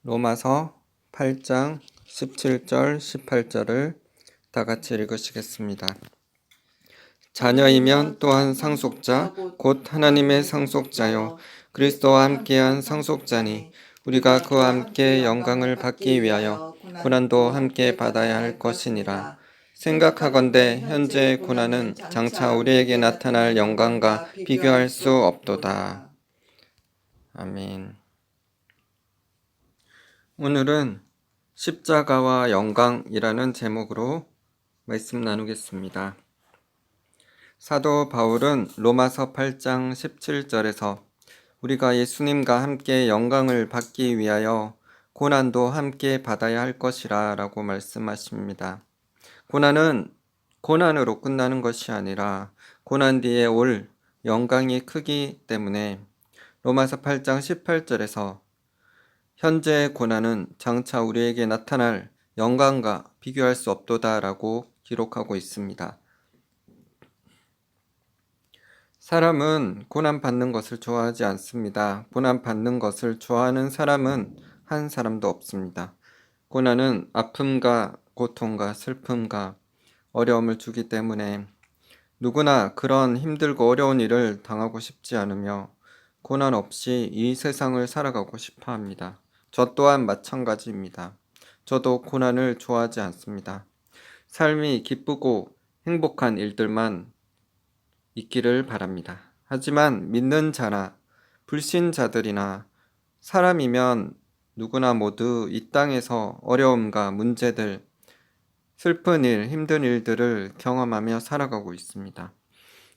로마서 8장 17절 18절을 다 같이 읽으시겠습니다. 자녀이면 또한 상속자 곧 하나님의 상속자요 그리스도와 함께한 상속자니 우리가 그와 함께 영광을 받기 위하여 고난도 함께 받아야 할 것이니라. 생각하건대 현재의 고난은 장차 우리에게 나타날 영광과 비교할 수 없도다. 아멘. 오늘은 십자가와 영광이라는 제목으로 말씀 나누겠습니다. 사도 바울은 로마서 8장 17절에서 우리가 예수님과 함께 영광을 받기 위하여 고난도 함께 받아야 할 것이라 라고 말씀하십니다. 고난은 고난으로 끝나는 것이 아니라 고난 뒤에 올 영광이 크기 때문에 로마서 8장 18절에서 현재의 고난은 장차 우리에게 나타날 영광과 비교할 수 없도다라고 기록하고 있습니다. 사람은 고난받는 것을 좋아하지 않습니다. 고난받는 것을 좋아하는 사람은 한 사람도 없습니다. 고난은 아픔과 고통과 슬픔과 어려움을 주기 때문에 누구나 그런 힘들고 어려운 일을 당하고 싶지 않으며 고난 없이 이 세상을 살아가고 싶어 합니다. 저 또한 마찬가지입니다. 저도 고난을 좋아하지 않습니다. 삶이 기쁘고 행복한 일들만 있기를 바랍니다. 하지만 믿는 자나 불신자들이나 사람이면 누구나 모두 이 땅에서 어려움과 문제들, 슬픈 일, 힘든 일들을 경험하며 살아가고 있습니다.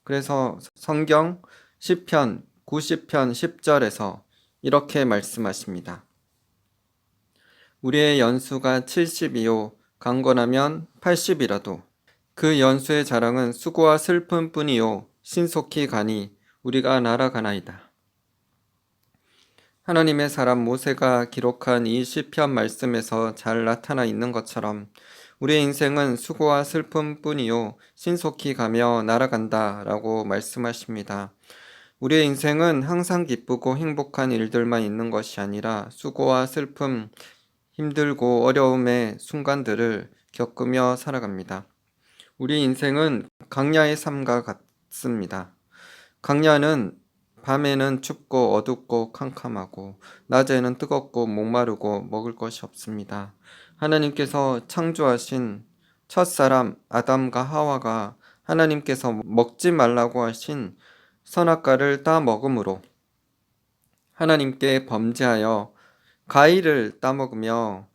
그래서 성경 시편 90편 10절에서 이렇게 말씀하십니다. 우리의 연수가 70이요 강건하면 80이라도 그 연수의 자랑은 수고와 슬픔뿐이요 신속히 가니 우리가 날아가나이다. 하나님의 사람 모세가 기록한 이 시편 말씀에서 잘 나타나 있는 것처럼 우리의 인생은 수고와 슬픔뿐이요 신속히 가며 날아간다 라고 말씀하십니다. 우리의 인생은 항상 기쁘고 행복한 일들만 있는 것이 아니라 수고와 슬픔, 힘들고 어려움의 순간들을 겪으며 살아갑니다. 우리 인생은 강야의 삶과 같습니다. 강야는 밤에는 춥고 어둡고 캄캄하고 낮에는 뜨겁고 목마르고 먹을 것이 없습니다. 하나님께서 창조하신 첫사람 아담과 하와가 하나님께서 먹지 말라고 하신 선악과를 따 먹음으로 하나님께 범죄하여 과일을 따먹으며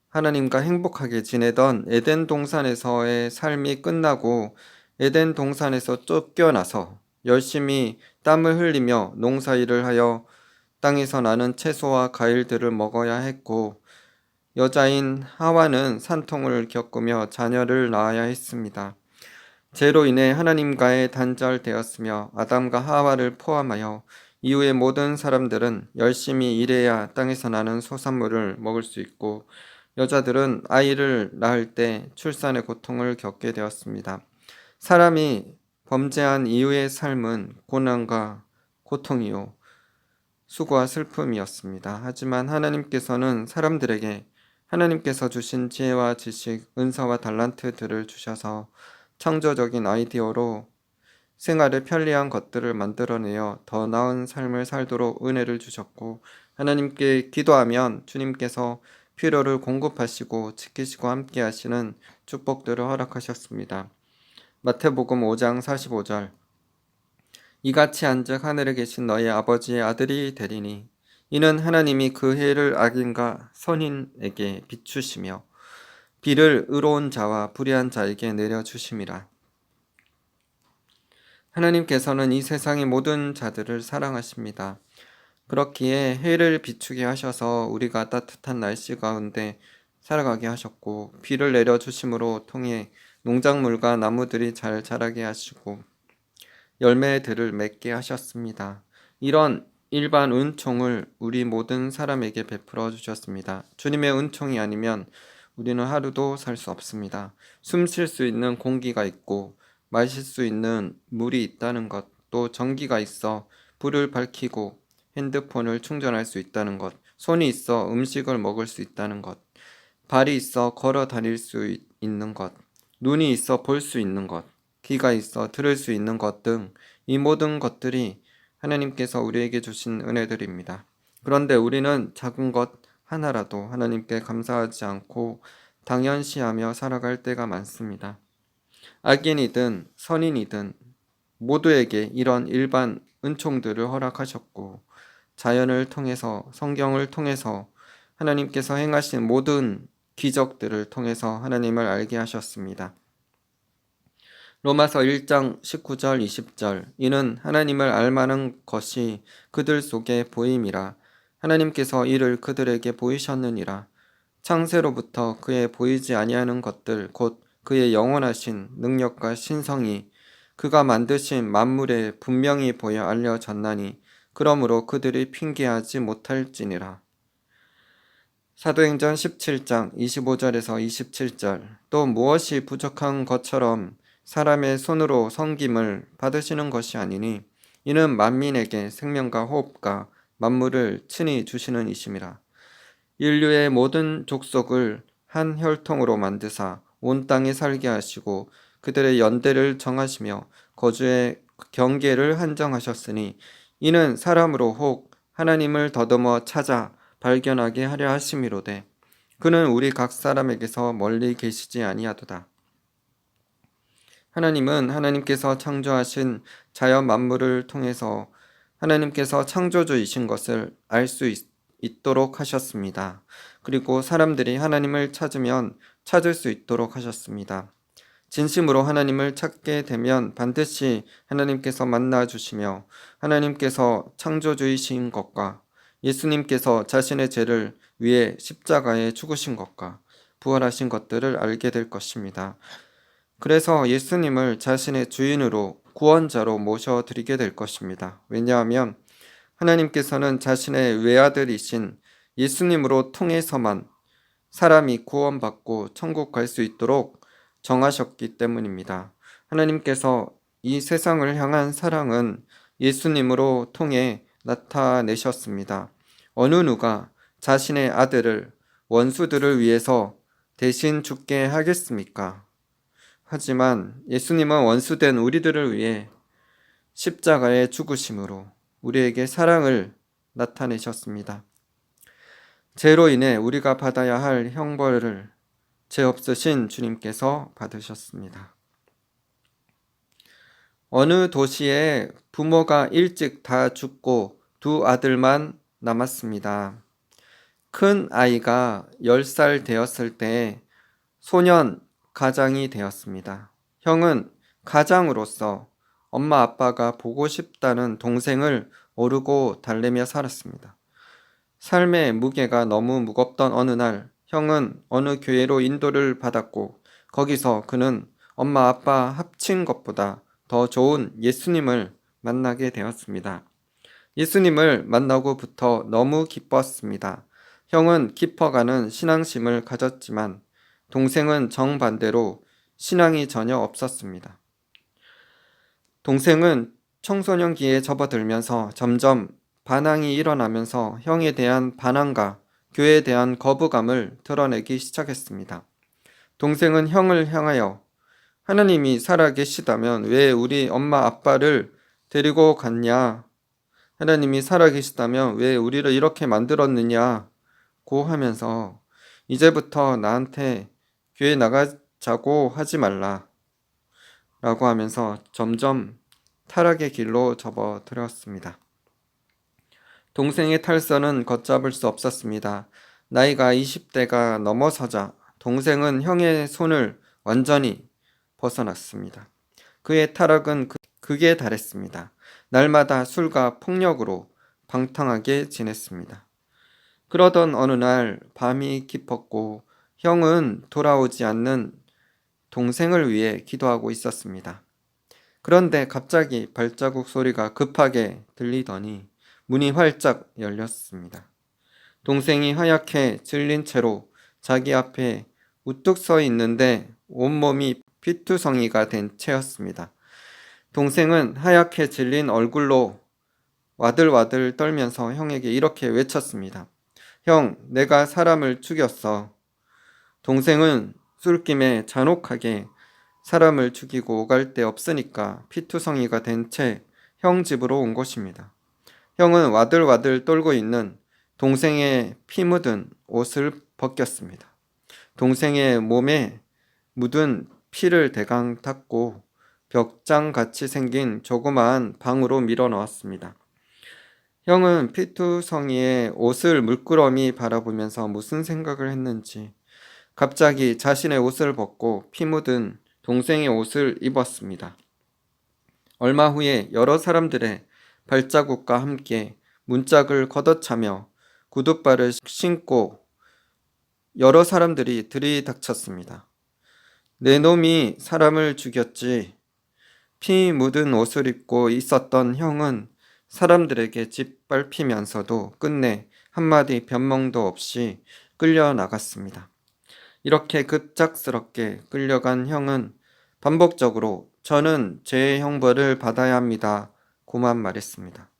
하나님과 행복하게 지내던 에덴 동산에서의 삶이 끝나고 에덴 동산에서 쫓겨나서 열심히 땀을 흘리며 농사일을 하여 땅에서 나는 채소와 과일들을 먹어야 했고 여자인 하와는 산통을 겪으며 자녀를 낳아야 했습니다. 죄로 인해 하나님과의 단절되었으며 아담과 하와를 포함하여 이후의 모든 사람들은 열심히 일해야 땅에서 나는 소산물을 먹을 수 있고 여자들은 아이를 낳을 때 출산의 고통을 겪게 되었습니다. 사람이 범죄한 이후의 삶은 고난과 고통이요 수고와 슬픔이었습니다. 하지만 하나님께서는 사람들에게 하나님께서 주신 지혜와 지식, 은사와 달란트들을 주셔서 창조적인 아이디어로 생활에 편리한 것들을 만들어내어 더 나은 삶을 살도록 은혜를 주셨고 하나님께 기도하면 주님께서 필요를 공급하시고 지키시고 함께 하시는 축복들을 허락하셨습니다. 마태복음 5장 45절 이같이 한즉 하늘에 계신 너희 아버지의 아들이 되리니 이는 하나님이 그 해를 악인과 선인에게 비추시며 비를 의로운 자와 불의한 자에게 내려주심이라. 하나님께서는 이 세상의 모든 자들을 사랑하십니다. 그렇기에 해를 비추게 하셔서 우리가 따뜻한 날씨 가운데 살아가게 하셨고 비를 내려주심으로 통해 농작물과 나무들이 잘 자라게 하시고 열매들을 맺게 하셨습니다. 이런 일반 은총을 우리 모든 사람에게 베풀어 주셨습니다. 주님의 은총이 아니면 우리는 하루도 살 수 없습니다. 숨 쉴 수 있는 공기가 있고 마실 수 있는 물이 있다는 것, 또 전기가 있어 불을 밝히고 핸드폰을 충전할 수 있다는 것, 손이 있어 음식을 먹을 수 있다는 것, 발이 있어 걸어 다닐 수 있는 것, 눈이 있어 볼 수 있는 것, 귀가 있어 들을 수 있는 것 등 이 모든 것들이 하나님께서 우리에게 주신 은혜들입니다. 그런데 우리는 작은 것 하나라도 하나님께 감사하지 않고 당연시하며 살아갈 때가 많습니다. 악인이든 선인이든 모두에게 이런 일반 은총들을 허락하셨고 자연을 통해서 성경을 통해서 하나님께서 행하신 모든 기적들을 통해서 하나님을 알게 하셨습니다. 로마서 1장 19절 20절 이는 하나님을 알만한 것이 그들 속에 보임이라 하나님께서 이를 그들에게 보이셨느니라 창세로부터 그의 보이지 아니하는 것들 곧 그의 영원하신 능력과 신성이 그가 만드신 만물에 분명히 보여 알려졌나니 그러므로 그들이 핑계하지 못할지니라. 사도행전 17장 25절에서 27절 또 무엇이 부족한 것처럼 사람의 손으로 섬김을 받으시는 것이 아니니 이는 만민에게 생명과 호흡과 만물을 친히 주시는 이심이라. 인류의 모든 족속을 한 혈통으로 만드사 온 땅에 살게 하시고 그들의 연대를 정하시며 거주의 경계를 한정하셨으니 이는 사람으로 혹 하나님을 더듬어 찾아 발견하게 하려 하심이로되 그는 우리 각 사람에게서 멀리 계시지 아니하도다. 하나님은 하나님께서 창조하신 자연 만물을 통해서 하나님께서 창조주이신 것을 알 수 있도록 하셨습니다. 그리고 사람들이 하나님을 찾으면 찾을 수 있도록 하셨습니다. 진심으로 하나님을 찾게 되면 반드시 하나님께서 만나 주시며 하나님께서 창조주이신 것과 예수님께서 자신의 죄를 위해 십자가에 죽으신 것과 부활하신 것들을 알게 될 것입니다. 그래서 예수님을 자신의 주인으로 구원자로 모셔드리게 될 것입니다. 왜냐하면 하나님께서는 자신의 외아들이신 예수님으로 통해서만 사람이 구원받고 천국 갈 수 있도록 정하셨기 때문입니다. 하나님께서 이 세상을 향한 사랑은 예수님으로 통해 나타내셨습니다. 어느 누가 자신의 아들을 원수들을 위해서 대신 죽게 하겠습니까? 하지만 예수님은 원수된 우리들을 위해 십자가에 죽으심으로 우리에게 사랑을 나타내셨습니다. 죄로 인해 우리가 받아야 할 형벌을 죄 없으신 주님께서 받으셨습니다. 어느 도시에 부모가 일찍 다 죽고 두 아들만 남았습니다. 큰 아이가 10살 되었을 때 소년 가장이 되었습니다. 형은 가장으로서 엄마 아빠가 보고 싶다는 동생을 오르고 달래며 살았습니다. 삶의 무게가 너무 무겁던 어느 날 형은 어느 교회로 인도를 받았고 거기서 그는 엄마 아빠 합친 것보다 더 좋은 예수님을 만나게 되었습니다. 예수님을 만나고부터 너무 기뻤습니다. 형은 깊어가는 신앙심을 가졌지만 동생은 정반대로 신앙이 전혀 없었습니다. 동생은 청소년기에 접어들면서 점점 반항이 일어나면서 형에 대한 반항과 교회에 대한 거부감을 드러내기 시작했습니다. 동생은 형을 향하여 하나님이 살아계시다면 왜 우리 엄마 아빠를 데리고 갔냐? 하나님이 살아계시다면 왜 우리를 이렇게 만들었느냐고 하면서 이제부터 나한테 교회 나가자고 하지 말라 라고 하면서 점점 타락의 길로 접어들었습니다. 동생의 탈선은 걷잡을 수 없었습니다. 나이가 20대가 넘어서자 동생은 형의 손을 완전히 벗어났습니다. 그의 타락은 극에 달했습니다. 날마다 술과 폭력으로 방탕하게 지냈습니다. 그러던 어느 날 밤이 깊었고 형은 돌아오지 않는 동생을 위해 기도하고 있었습니다. 그런데 갑자기 발자국 소리가 급하게 들리더니 문이 활짝 열렸습니다. 동생이 하얗게 질린 채로 자기 앞에 우뚝 서 있는데 온몸이 피투성이가 된 채였습니다. 동생은 하얗게 질린 얼굴로 와들와들 떨면서 형에게 이렇게 외쳤습니다. 형, 내가 사람을 죽였어. 동생은 술김에 잔혹하게 사람을 죽이고 오갈 데 없으니까 피투성이가 된 채 형 집으로 온 것입니다. 형은 와들와들 떨고 있는 동생의 피 묻은 옷을 벗겼습니다. 동생의 몸에 묻은 피를 대강 닦고 벽장같이 생긴 조그마한 방으로 밀어 넣었습니다. 형은 피투성이의 옷을 물끄러미 바라보면서 무슨 생각을 했는지 갑자기 자신의 옷을 벗고 피 묻은 동생의 옷을 입었습니다. 얼마 후에 여러 사람들의 발자국과 함께 문짝을 걷어차며 구둣발을 신고 여러 사람들이 들이닥쳤습니다. 내 놈이 사람을 죽였지. 피 묻은 옷을 입고 있었던 형은 사람들에게 짓밟히면서도 끝내 한마디 변명도 없이 끌려 나갔습니다. 이렇게 급작스럽게 끌려간 형은 반복적으로 저는 제 형벌을 받아야 합니다. 고만 말했습니다.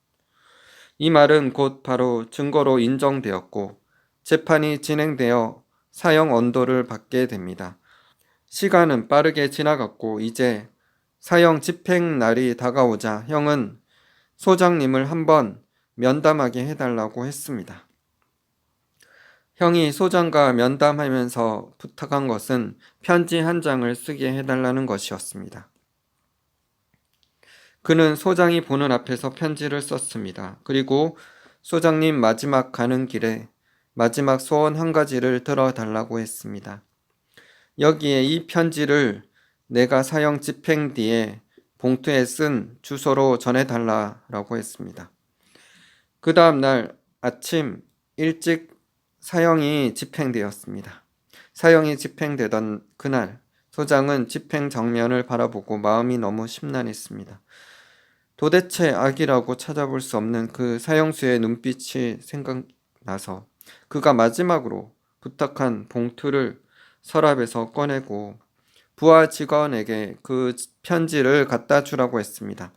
이 말은 곧 바로 증거로 인정되었고 재판이 진행되어 사형 언도를 받게 됩니다. 시간은 빠르게 지나갔고 이제 사형 집행 날이 다가오자 형은 소장님을 한번 면담하게 해달라고 했습니다. 형이 소장과 면담하면서 부탁한 것은 편지 한 장을 쓰게 해달라는 것이었습니다. 그는 소장이 보는 앞에서 편지를 썼습니다. 그리고 소장님 마지막 가는 길에 마지막 소원 한 가지를 들어달라고 했습니다. 여기에 이 편지를 내가 사형 집행 뒤에 봉투에 쓴 주소로 전해달라고 했습니다. 그 다음 날 아침 일찍 사형이 집행되었습니다. 사형이 집행되던 그날 소장은 집행 장면을 바라보고 마음이 너무 심란했습니다. 도대체 악이라고 찾아볼 수 없는 그 사형수의 눈빛이 생각나서 그가 마지막으로 부탁한 봉투를 서랍에서 꺼내고 부하 직원에게 그 편지를 갖다 주라고 했습니다.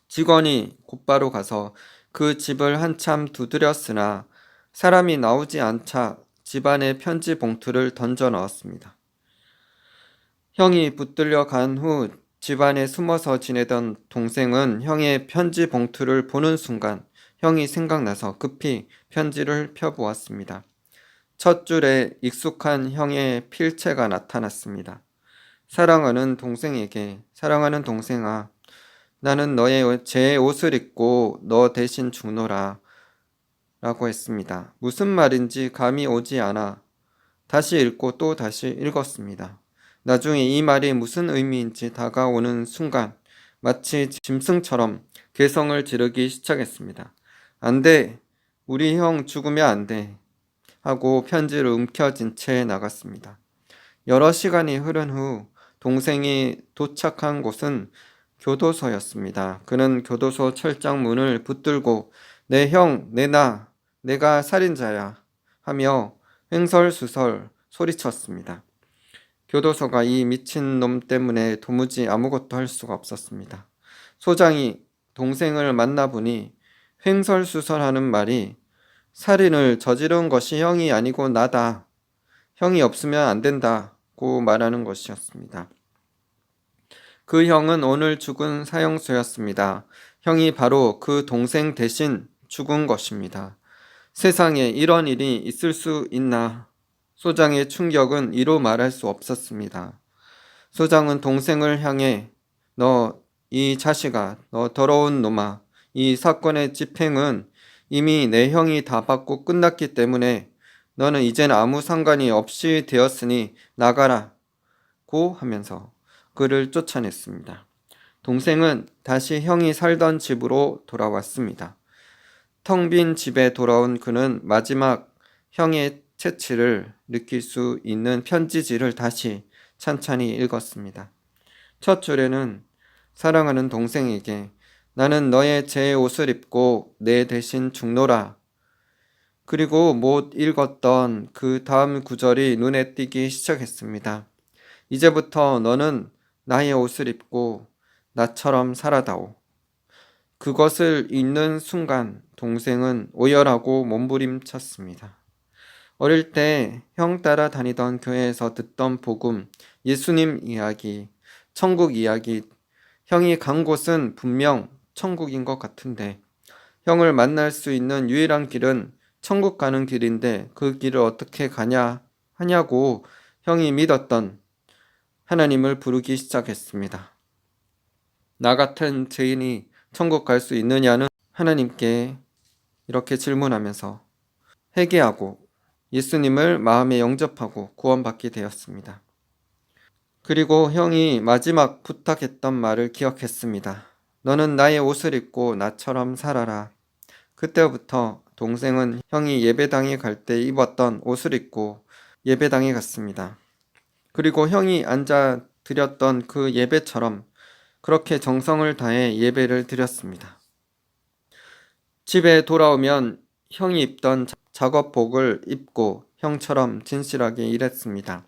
직원이 곧바로 가서 그 집을 한참 두드렸으나 사람이 나오지 않자 집안에 편지 봉투를 던져 넣었습니다. 형이 붙들려 간 후 집안에 숨어서 지내던 동생은 형의 편지 봉투를 보는 순간 형이 생각나서 급히 편지를 펴보았습니다. 첫 줄에 익숙한 형의 필체가 나타났습니다. 사랑하는 동생에게 사랑하는 동생아, 나는 너의 제 옷을 입고 너 대신 죽노라 라고 했습니다. 무슨 말인지 감이 오지 않아 다시 읽고 또 다시 읽었습니다. 나중에 이 말이 무슨 의미인지 다가오는 순간 마치 짐승처럼 괴성을 지르기 시작했습니다. 안 돼. 우리 형 죽으면 안 돼. 하고 편지를 움켜쥔 채 나갔습니다. 여러 시간이 흐른 후 동생이 도착한 곳은 교도소였습니다. 그는 교도소 철장 문을 붙들고 내 형, 내가 살인자야 하며 횡설수설 소리쳤습니다. 교도소가 이 미친놈 때문에 도무지 아무것도 할 수가 없었습니다. 소장이 동생을 만나보니 횡설수설하는 말이 살인을 저지른 것이 형이 아니고 나다. 형이 없으면 안 된다고 말하는 것이었습니다. 그 형은 오늘 죽은 사형수였습니다. 형이 바로 그 동생 대신 죽은 것입니다. 세상에 이런 일이 있을 수 있나? 소장의 충격은 이루 말할 수 없었습니다. 소장은 동생을 향해 너 이 자식아, 너 더러운 놈아, 이 사건의 집행은 이미 내 형이 다 받고 끝났기 때문에 너는 이젠 아무 상관이 없이 되었으니 나가라 고 하면서 그를 쫓아냈습니다. 동생은 다시 형이 살던 집으로 돌아왔습니다. 텅 빈 집에 돌아온 그는 마지막 형의 채취를 느낄 수 있는 편지지를 다시 찬찬히 읽었습니다. 첫 줄에는 사랑하는 동생에게 나는 너의 제 옷을 입고 내 대신 죽노라. 그리고 못 읽었던 그 다음 구절이 눈에 띄기 시작했습니다. 이제부터 너는 나의 옷을 입고 나처럼 살아다오. 그것을 읽는 순간 동생은 오열하고 몸부림쳤습니다. 어릴 때 형 따라 다니던 교회에서 듣던 복음, 예수님 이야기, 천국 이야기, 형이 간 곳은 분명 천국인 것 같은데 형을 만날 수 있는 유일한 길은 천국 가는 길인데 그 길을 어떻게 하냐고 형이 믿었던 하나님을 부르기 시작했습니다. 나 같은 죄인이 천국 갈 수 있느냐는 하나님께 이렇게 질문하면서 회개하고 예수님을 마음에 영접하고 구원받게 되었습니다. 그리고 형이 마지막 부탁했던 말을 기억했습니다. 너는 나의 옷을 입고 나처럼 살아라. 그때부터 동생은 형이 예배당에 갈 때 입었던 옷을 입고 예배당에 갔습니다. 그리고 형이 앉아 드렸던 그 예배처럼 그렇게 정성을 다해 예배를 드렸습니다. 집에 돌아오면 형이 입던 작업복을 입고 형처럼 진실하게 일했습니다.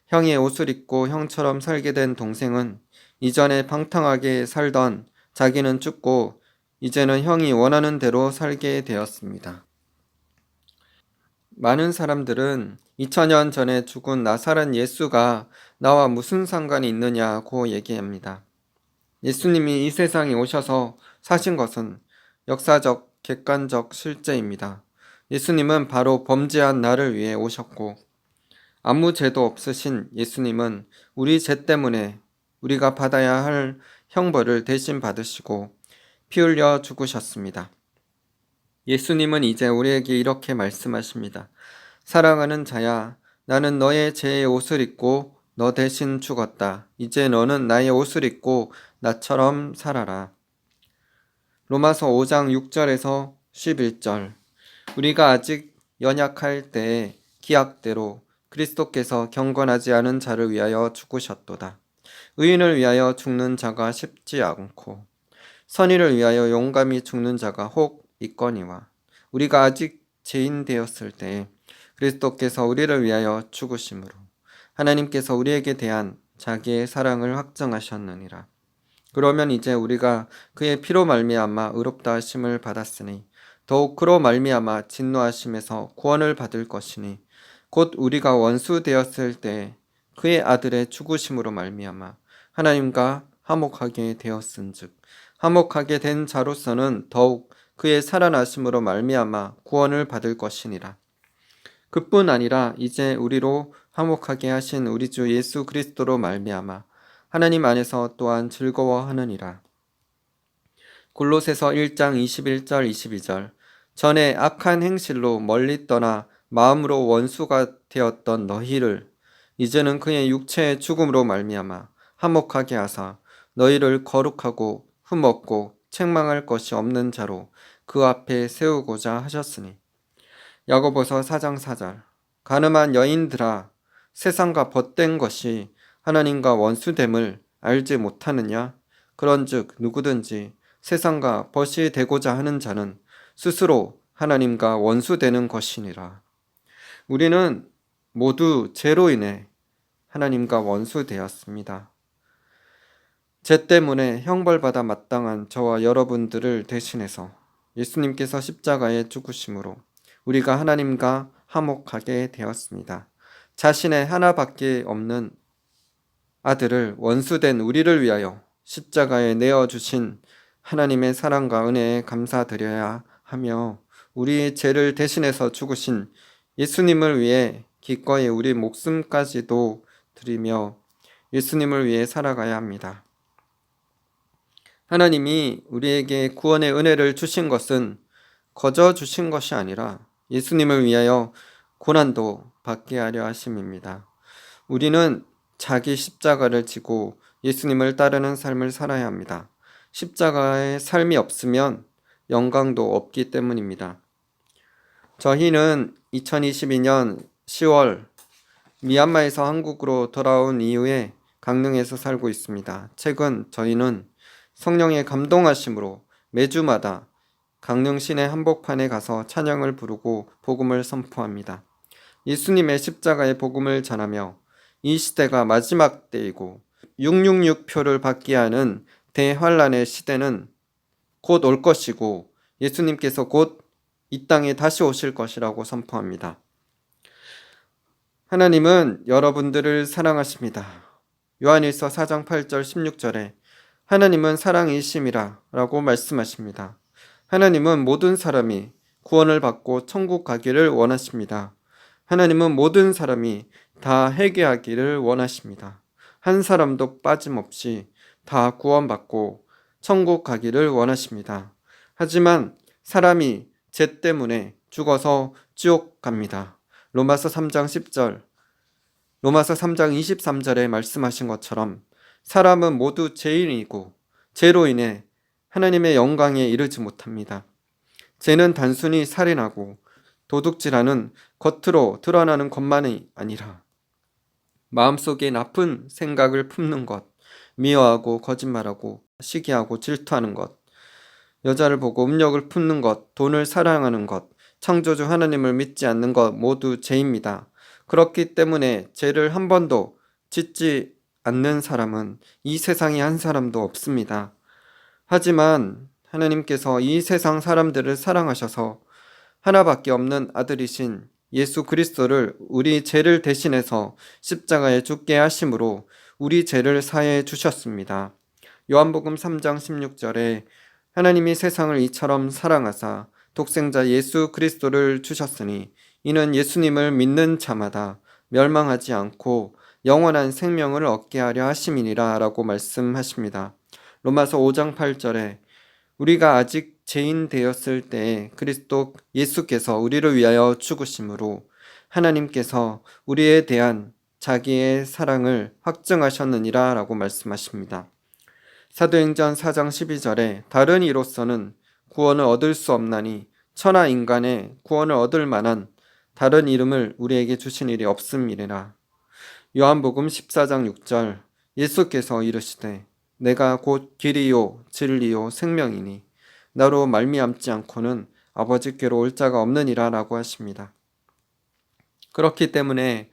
형의 옷을 입고 형처럼 살게 된 동생은 이전에 방탕하게 살던 자기는 죽고 이제는 형이 원하는 대로 살게 되었습니다. 많은 사람들은 2000년 전에 죽은 나사렛 예수가 나와 무슨 상관이 있느냐고 얘기합니다. 예수님이 이 세상에 오셔서 사신 것은 역사적, 객관적 실제입니다. 예수님은 바로 범죄한 나를 위해 오셨고 아무 죄도 없으신 예수님은 우리 죄 때문에 우리가 받아야 할 형벌을 대신 받으시고 피 흘려 죽으셨습니다. 예수님은 이제 우리에게 이렇게 말씀하십니다. 사랑하는 자야, 나는 너의 죄의 옷을 입고 너 대신 죽었다. 이제 너는 나의 옷을 입고 나처럼 살아라. 로마서 5장 6절에서 11절. 우리가 아직 연약할 때에 기약대로 그리스도께서 경건하지 않은 자를 위하여 죽으셨도다. 의인을 위하여 죽는 자가 쉽지 않고 선의를 위하여 용감히 죽는 자가 혹 있거니와 우리가 아직 죄인 되었을 때에 그리스도께서 우리를 위하여 죽으심으로 하나님께서 우리에게 대한 자기의 사랑을 확정하셨느니라. 그러면 이제 우리가 그의 피로 말미암아 의롭다 하심을 받았으니 더욱 그로 말미암아 진노하심에서 구원을 받을 것이니 곧 우리가 원수 되었을 때 그의 아들의 죽으심으로 말미암아 하나님과 화목하게 되었은즉 화목하게 된 자로서는 더욱 그의 살아나심으로 말미암아 구원을 받을 것이니라. 그뿐 아니라 이제 우리로 화목하게 하신 우리 주 예수 그리스도로 말미암아 하나님 안에서 또한 즐거워하느니라. 골로새서 1장 21절 22절. 전에 악한 행실로 멀리 떠나 마음으로 원수가 되었던 너희를 이제는 그의 육체의 죽음으로 말미암아 화목하게 하사 너희를 거룩하고 흠없고 책망할 것이 없는 자로 그 앞에 세우고자 하셨으니. 야고보서 4장 4절. 가늠한 여인들아, 세상과 벗된 것이 하나님과 원수됨을 알지 못하느냐? 그런즉 누구든지 세상과 벗이 되고자 하는 자는 스스로 하나님과 원수되는 것이니라. 우리는 모두 죄로 인해 하나님과 원수되었습니다. 죄 때문에 형벌받아 마땅한 저와 여러분들을 대신해서 예수님께서 십자가에 죽으심으로 우리가 하나님과 화목하게 되었습니다. 자신의 하나밖에 없는 아들을 원수된 우리를 위하여 십자가에 내어주신 하나님의 사랑과 은혜에 감사드려야 하며 우리의 죄를 대신해서 죽으신 예수님을 위해 기꺼이 우리 목숨까지도 드리며 예수님을 위해 살아가야 합니다. 하나님이 우리에게 구원의 은혜를 주신 것은 거저 주신 것이 아니라 예수님을 위하여 고난도 받게 하려 하심입니다. 우리는 자기 십자가를 지고 예수님을 따르는 삶을 살아야 합니다. 십자가의 삶이 없으면 영광도 없기 때문입니다. 저희는 2022년 10월 미얀마에서 한국으로 돌아온 이후에 강릉에서 살고 있습니다. 최근 저희는 성령의 감동하심으로 매주마다 강릉 시내 한복판에 가서 찬양을 부르고 복음을 선포합니다. 예수님의 십자가의 복음을 전하며 이 시대가 마지막 때이고 666표를 받게 하는 대환란의 시대는 곧 올 것이고 예수님께서 곧 이 땅에 다시 오실 것이라고 선포합니다. 하나님은 여러분들을 사랑하십니다. 요한일서 4장 8절 16절에 하나님은 사랑이심이라 라고 말씀하십니다. 하나님은 모든 사람이 구원을 받고 천국 가기를 원하십니다. 하나님은 모든 사람이 다 회개하기를 원하십니다. 한 사람도 빠짐없이 다 구원받고 천국 가기를 원하십니다. 하지만 사람이 죄 때문에 죽어서 지옥 갑니다. 로마서 3장 10절, 로마서 3장 23절에 말씀하신 것처럼 사람은 모두 죄인이고 죄로 인해 하나님의 영광에 이르지 못합니다. 죄는 단순히 살인하고 도둑질하는 겉으로 드러나는 것만이 아니라 마음속에 나쁜 생각을 품는 것, 미워하고 거짓말하고 시기하고 질투하는 것, 여자를 보고 음욕을 품는 것, 돈을 사랑하는 것, 창조주 하나님을 믿지 않는 것 모두 죄입니다. 그렇기 때문에 죄를 한 번도 짓지 않는 사람은 이 세상에 한 사람도 없습니다. 하지만 하나님께서 이 세상 사람들을 사랑하셔서 하나밖에 없는 아들이신 예수 그리스도를 우리 죄를 대신해서 십자가에 죽게 하심으로 우리 죄를 사해 주셨습니다. 요한복음 3장 16절에 하나님이 세상을 이처럼 사랑하사 독생자 예수 그리스도를 주셨으니 이는 예수님을 믿는 자마다 멸망하지 않고 영원한 생명을 얻게 하려 하심이니라 라고 말씀하십니다. 로마서 5장 8절에 우리가 아직 죄인 되었을 때에 그리스도 예수께서 우리를 위하여 죽으심으로 하나님께서 우리에 대한 자기의 사랑을 확증하셨느니라 라고 말씀하십니다. 사도행전 4장 12절에 다른 이로서는 구원을 얻을 수 없나니 천하 인간의 구원을 얻을 만한 다른 이름을 우리에게 주신 일이 없음이니라. 요한복음 14장 6절 예수께서 이르시되 내가 곧 길이요 진리요 생명이니 나로 말미암지 않고는 아버지께로 올 자가 없느니라 라고 하십니다. 그렇기 때문에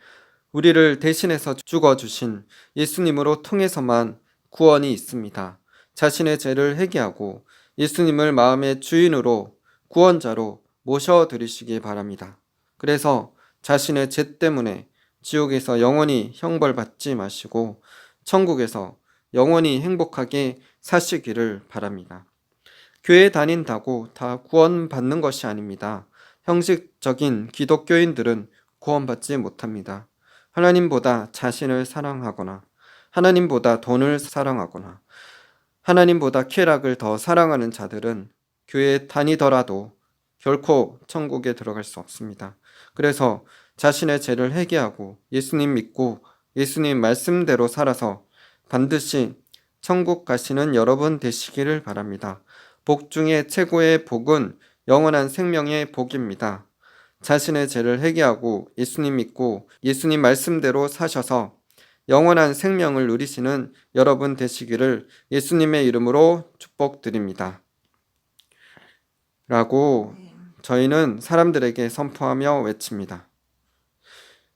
우리를 대신해서 죽어주신 예수님으로 통해서만 구원이 있습니다. 자신의 죄를 회개하고 예수님을 마음의 주인으로 구원자로 모셔드리시기 바랍니다. 그래서 자신의 죄 때문에 지옥에서 영원히 형벌받지 마시고 천국에서 영원히 행복하게 사시기를 바랍니다. 교회 다닌다고 다 구원받는 것이 아닙니다. 형식적인 기독교인들은 구원받지 못합니다. 하나님보다 자신을 사랑하거나 하나님보다 돈을 사랑하거나 하나님보다 쾌락을 더 사랑하는 자들은 교회에 다니더라도 결코 천국에 들어갈 수 없습니다. 그래서 자신의 죄를 회개하고 예수님 믿고 예수님 말씀대로 살아서 반드시 천국 가시는 여러분 되시기를 바랍니다. 복 중에 최고의 복은 영원한 생명의 복입니다. 자신의 죄를 회개하고 예수님 믿고 예수님 말씀대로 사셔서 영원한 생명을 누리시는 여러분 되시기를 예수님의 이름으로 축복드립니다. 라고 저희는 사람들에게 선포하며 외칩니다.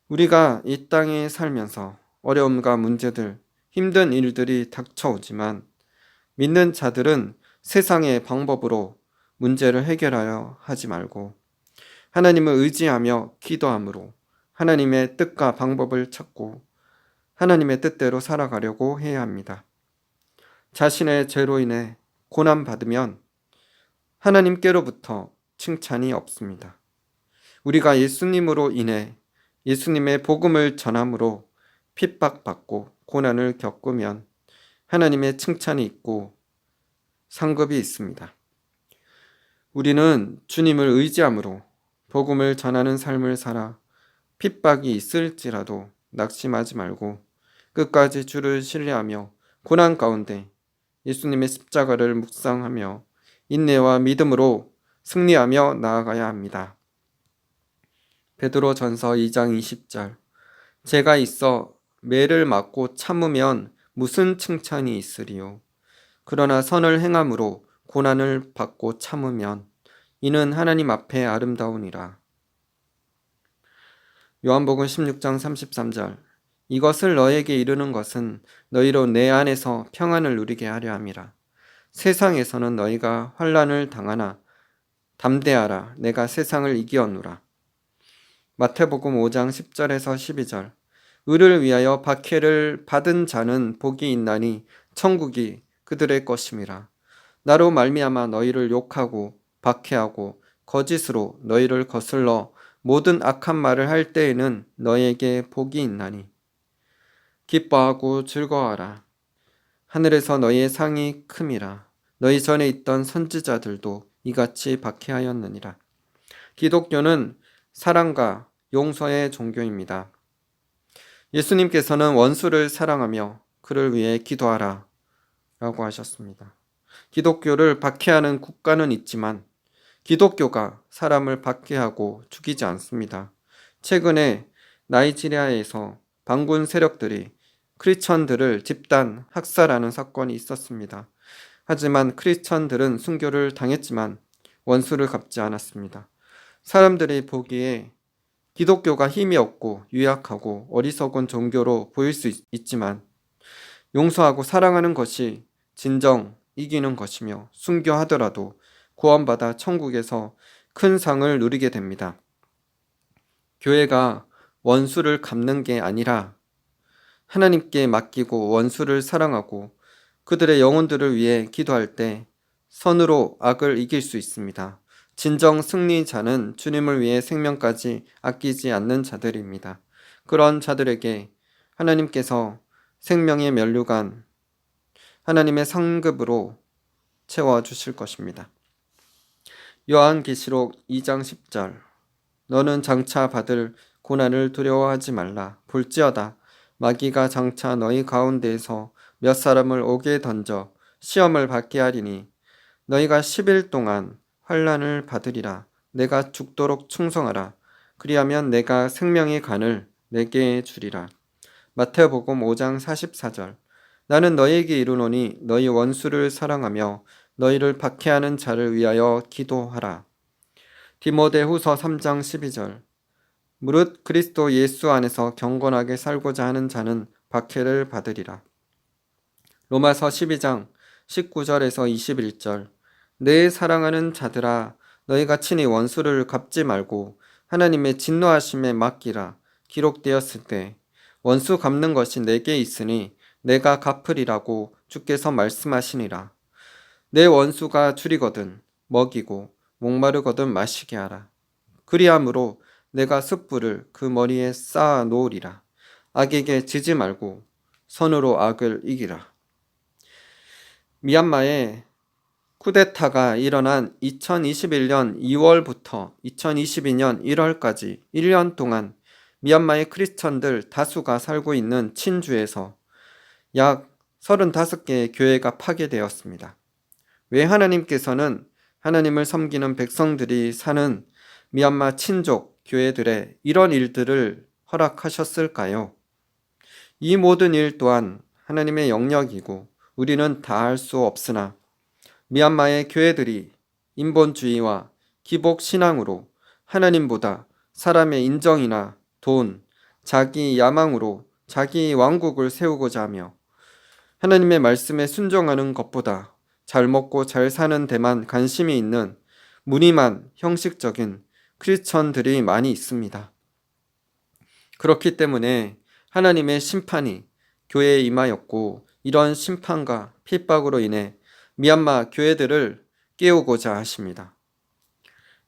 우리가 이 땅에 살면서 어려움과 문제들, 힘든 일들이 닥쳐오지만 믿는 자들은 세상의 방법으로 문제를 해결하여 하지 말고 하나님을 의지하며 기도함으로 하나님의 뜻과 방법을 찾고 하나님의 뜻대로 살아가려고 해야 합니다. 자신의 죄로 인해 고난받으면 하나님께로부터 칭찬이 없습니다. 우리가 예수님으로 인해 예수님의 복음을 전함으로 핍박받고 고난을 겪으면 하나님의 칭찬이 있고 상급이 있습니다. 우리는 주님을 의지함으로 복음을 전하는 삶을 살아 핍박이 있을지라도 낙심하지 말고 끝까지 주를 신뢰하며 고난 가운데 예수님의 십자가를 묵상하며 인내와 믿음으로 승리하며 나아가야 합니다. 베드로전서 2장 20절 죄가 있어 매를 맞고 참으면 무슨 칭찬이 있으리요. 그러나 선을 행함으로 고난을 받고 참으면 이는 하나님 앞에 아름다우니라. 요한복음 16장 33절 이것을 너에게 이르는 것은 너희로 내 안에서 평안을 누리게 하려 함이라. 세상에서는 너희가 환난을 당하나 담대하라. 내가 세상을 이기었노라. 마태복음 5장 10절에서 12절. 의를 위하여 박해를 받은 자는 복이 있나니 천국이 그들의 것임이라. 나로 말미암아 너희를 욕하고 박해하고 거짓으로 너희를 거슬러 모든 악한 말을 할 때에는 너희에게 복이 있나니 기뻐하고 즐거워하라. 하늘에서 너희의 상이 큼이라. 너희 전에 있던 선지자들도 이같이 박해하였느니라. 기독교는 사랑과 용서의 종교입니다. 예수님께서는 원수를 사랑하며 그를 위해 기도하라 라고 하셨습니다. 기독교를 박해하는 국가는 있지만 기독교가 사람을 박해하고 죽이지 않습니다. 최근에 나이지리아에서 반군 세력들이 크리스천들을 집단 학살하는 사건이 있었습니다. 하지만 크리스천들은 순교를 당했지만 원수를 갚지 않았습니다. 사람들이 보기에 기독교가 힘이 없고 유약하고 어리석은 종교로 보일 수 있지만 용서하고 사랑하는 것이 진정 이기는 것이며 순교하더라도 구원받아 천국에서 큰 상을 누리게 됩니다. 교회가 원수를 갚는 게 아니라 하나님께 맡기고 원수를 사랑하고 그들의 영혼들을 위해 기도할 때 선으로 악을 이길 수 있습니다. 진정 승리자는 주님을 위해 생명까지 아끼지 않는 자들입니다. 그런 자들에게 하나님께서 생명의 면류관, 하나님의 상급으로 채워주실 것입니다. 요한계시록 2장 10절. 너는 장차 받을 고난을 두려워하지 말라. 볼지어다 마귀가 장차 너희 가운데에서 몇 사람을 옥에 던져 시험을 받게 하리니 너희가 10일 동안 환난을 받으리라. 내가 죽도록 충성하라. 그리하면 내가 생명의 간을 내게 주리라. 마태복음 5장 44절. 나는 너희에게 이르노니 너희 원수를 사랑하며 너희를 박해하는 자를 위하여 기도하라. 디모데후서 3장 12절. 무릇 그리스도 예수 안에서 경건하게 살고자 하는 자는 박해를 받으리라. 로마서 12장 19절에서 21절. 내 사랑하는 자들아 너희가 친히 원수를 갚지 말고 하나님의 진노하심에 맡기라. 기록되었을 때 원수 갚는 것이 내게 있으니 내가 갚으리라고 주께서 말씀하시니라. 내 원수가 줄이거든 먹이고 목마르거든 마시게 하라. 그리함으로 내가 숯불을 그 머리에 쌓아 놓으리라. 악에게 지지 말고 선으로 악을 이기라. 미얀마에 쿠데타가 일어난 2021년 2월부터 2022년 1월까지 1년 동안 미얀마의 크리스천들 다수가 살고 있는 친주에서 약 35개의 교회가 파괴되었습니다. 왜 하나님께서는 하나님을 섬기는 백성들이 사는 미얀마 친족 교회들의 이런 일들을 허락하셨을까요? 이 모든 일 또한 하나님의 영역이고 우리는 다 할 수 없으나 미얀마의 교회들이 인본주의와 기복 신앙으로 하나님보다 사람의 인정이나 돈, 자기 야망으로 자기 왕국을 세우고자 하며 하나님의 말씀에 순종하는 것보다 잘 먹고 잘 사는 데만 관심이 있는 무늬만 형식적인 크리스천들이 많이 있습니다. 그렇기 때문에 하나님의 심판이 교회에 임하였고 이런 심판과 핍박으로 인해 미얀마 교회들을 깨우고자 하십니다.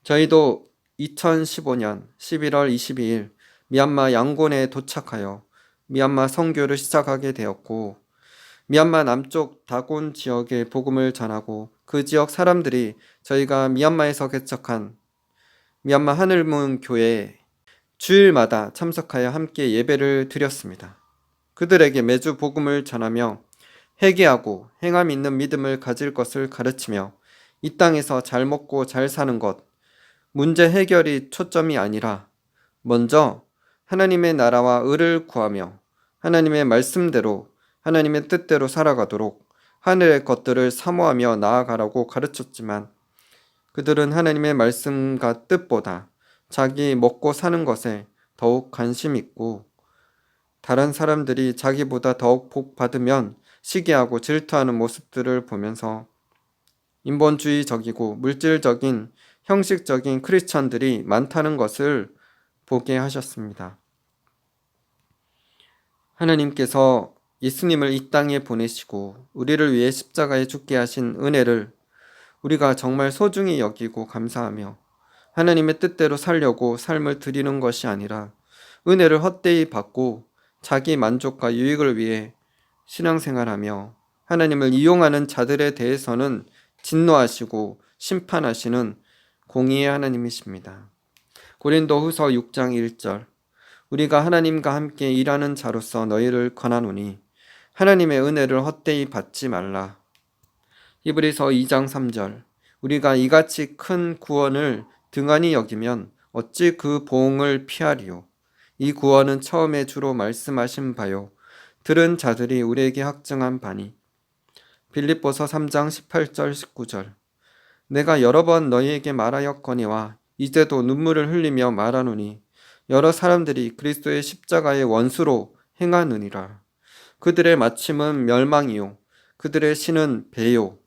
저희도 2015년 11월 22일 미얀마 양곤에 도착하여 미얀마 선교를 시작하게 되었고 미얀마 남쪽 다곤 지역에 복음을 전하고 그 지역 사람들이 저희가 미얀마에서 개척한 미얀마 하늘문 교회에 주일마다 참석하여 함께 예배를 드렸습니다. 그들에게 매주 복음을 전하며 회개하고 행함 있는 믿음을 가질 것을 가르치며 이 땅에서 잘 먹고 잘 사는 것, 문제 해결이 초점이 아니라 먼저 하나님의 나라와 의를 구하며 하나님의 말씀대로 하나님의 뜻대로 살아가도록 하늘의 것들을 사모하며 나아가라고 가르쳤지만 그들은 하나님의 말씀과 뜻보다 자기 먹고 사는 것에 더욱 관심 있고 다른 사람들이 자기보다 더욱 복 받으면 시기하고 질투하는 모습들을 보면서 인본주의적이고 물질적인 형식적인 크리스천들이 많다는 것을 보게 하셨습니다. 하나님께서 예수님을 이 땅에 보내시고 우리를 위해 십자가에 죽게 하신 은혜를 우리가 정말 소중히 여기고 감사하며 하나님의 뜻대로 살려고 삶을 드리는 것이 아니라 은혜를 헛되이 받고 자기 만족과 유익을 위해 신앙생활하며 하나님을 이용하는 자들에 대해서는 진노하시고 심판하시는 공의의 하나님이십니다. 고린도후서 6장 1절 우리가 하나님과 함께 일하는 자로서 너희를 권하노니 하나님의 은혜를 헛되이 받지 말라. 히브리서 2장 3절 우리가 이같이 큰 구원을 등한히 여기면 어찌 그 보응을 피하리요. 이 구원은 처음에 주로 말씀하신 바요 들은 자들이 우리에게 확증한 바니. 빌립보서 3장 18절 19절 내가 여러 번 너희에게 말하였거니와 이제도 눈물을 흘리며 말하노니 여러 사람들이 그리스도의 십자가의 원수로 행하느니라. 그들의 마침은 멸망이요 그들의 신은 배요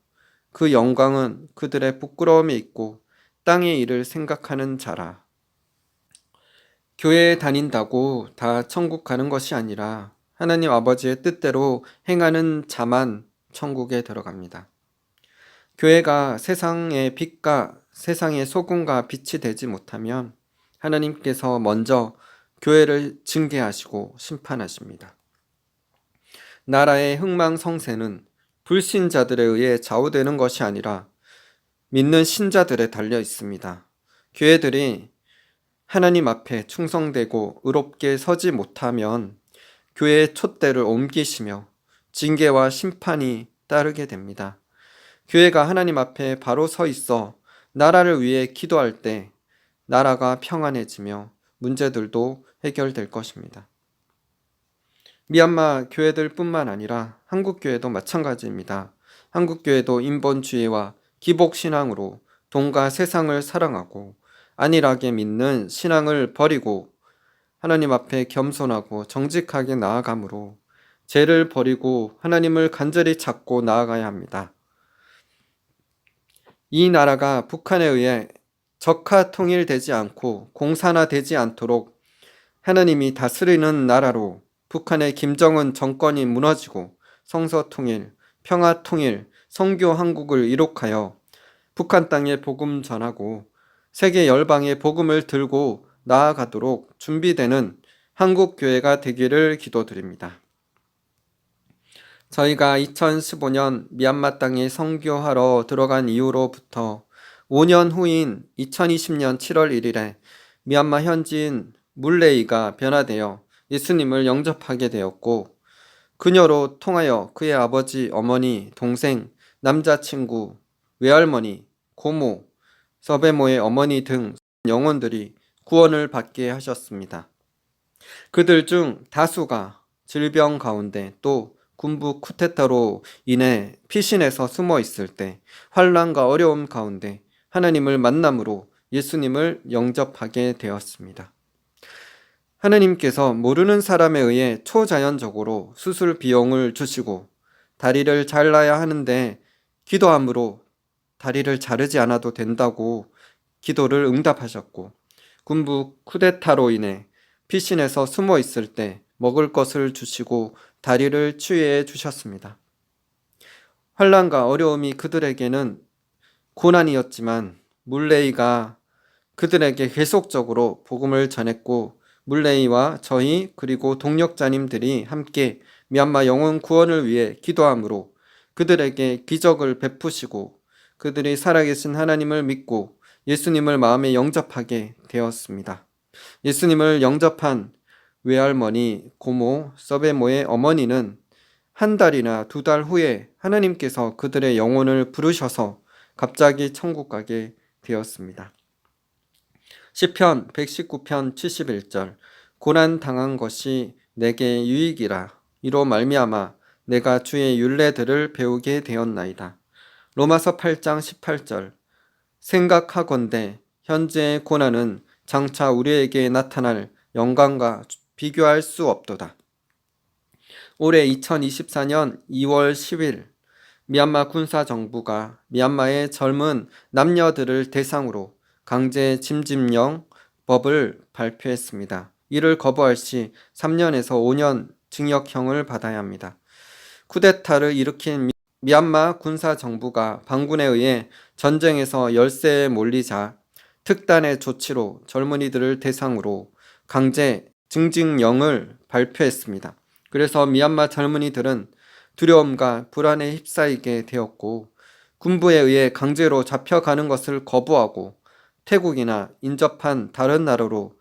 그 영광은 그들의 부끄러움에 있고 땅의 일을 생각하는 자라. 교회에 다닌다고 다 천국 가는 것이 아니라 하나님 아버지의 뜻대로 행하는 자만 천국에 들어갑니다. 교회가 세상의 빛과 세상의 소금과 빛이 되지 못하면 하나님께서 먼저 교회를 징계하시고 심판하십니다. 나라의 흥망성쇠는 불신자들에 의해 좌우되는 것이 아니라 믿는 신자들에 달려 있습니다. 교회들이 하나님 앞에 충성되고 의롭게 서지 못하면 교회의 촛대를 옮기시며 징계와 심판이 따르게 됩니다. 교회가 하나님 앞에 바로 서 있어 나라를 위해 기도할 때 나라가 평안해지며 문제들도 해결될 것입니다. 미얀마 교회들 뿐만 아니라 한국 교회도 마찬가지입니다. 한국 교회도 인본주의와 기복신앙으로 돈과 세상을 사랑하고 안일하게 믿는 신앙을 버리고 하나님 앞에 겸손하고 정직하게 나아가므로 죄를 버리고 하나님을 간절히 찾고 나아가야 합니다. 이 나라가 북한에 의해 적화 통일되지 않고 공산화되지 않도록 하나님이 다스리는 나라로 북한의 김정은 정권이 무너지고 성서 통일, 평화 통일, 선교 한국을 이룩하여 북한 땅에 복음 전하고 세계 열방에 복음을 들고 나아가도록 준비되는 한국 교회가 되기를 기도드립니다. 저희가 2015년 미얀마 땅에 선교하러 들어간 이후로부터 5년 후인 2020년 7월 1일에 미얀마 현지인 물레이가 변화되어 예수님을 영접하게 되었고 그녀로 통하여 그의 아버지, 어머니, 동생, 남자친구, 외할머니, 고모, 서베모의 어머니 등 영혼들이 구원을 받게 하셨습니다. 그들 중 다수가 질병 가운데 또 군부 쿠데타로 인해 피신해서 숨어 있을 때 환난과 어려움 가운데 하나님을 만남으로 예수님을 영접하게 되었습니다. 하나님께서 모르는 사람에 의해 초자연적으로 수술 비용을 주시고 다리를 잘라야 하는데 기도함으로 다리를 자르지 않아도 된다고 기도를 응답하셨고 군부 쿠데타로 인해 피신해서 숨어 있을 때 먹을 것을 주시고 다리를 치유해 주셨습니다. 환난과 어려움이 그들에게는 고난이었지만 물레이가 그들에게 계속적으로 복음을 전했고 물레이와 저희 그리고 동역자님들이 함께 미얀마 영혼 구원을 위해 기도함으로 그들에게 기적을 베푸시고 그들이 살아계신 하나님을 믿고 예수님을 마음에 영접하게 되었습니다. 예수님을 영접한 외할머니, 고모, 서베모의 어머니는 한 달이나 2달 후에 하나님께서 그들의 영혼을 부르셔서 갑자기 천국 가게 되었습니다. 시편 119편 71절 고난 당한 것이 내게 유익이라 이로 말미암아 내가 주의 율례들을 배우게 되었나이다. 로마서 8장 18절 생각하건대 현재의 고난은 장차 우리에게 나타날 영광과 비교할 수 없도다. 올해 2024년 2월 10일 미얀마 군사 정부가 미얀마의 젊은 남녀들을 대상으로 강제 짐집령 법을 발표했습니다. 이를 거부할 시 3년에서 5년 징역형을 받아야 합니다. 쿠데타를 일으킨 미얀마 군사 정부가 반군에 의해 전쟁에서 열세에 몰리자 특단의 조치로 젊은이들을 대상으로 강제 징집령을 발표했습니다. 그래서 미얀마 젊은이들은 두려움과 불안에 휩싸이게 되었고 군부에 의해 강제로 잡혀가는 것을 거부하고 태국이나 인접한 다른 나라로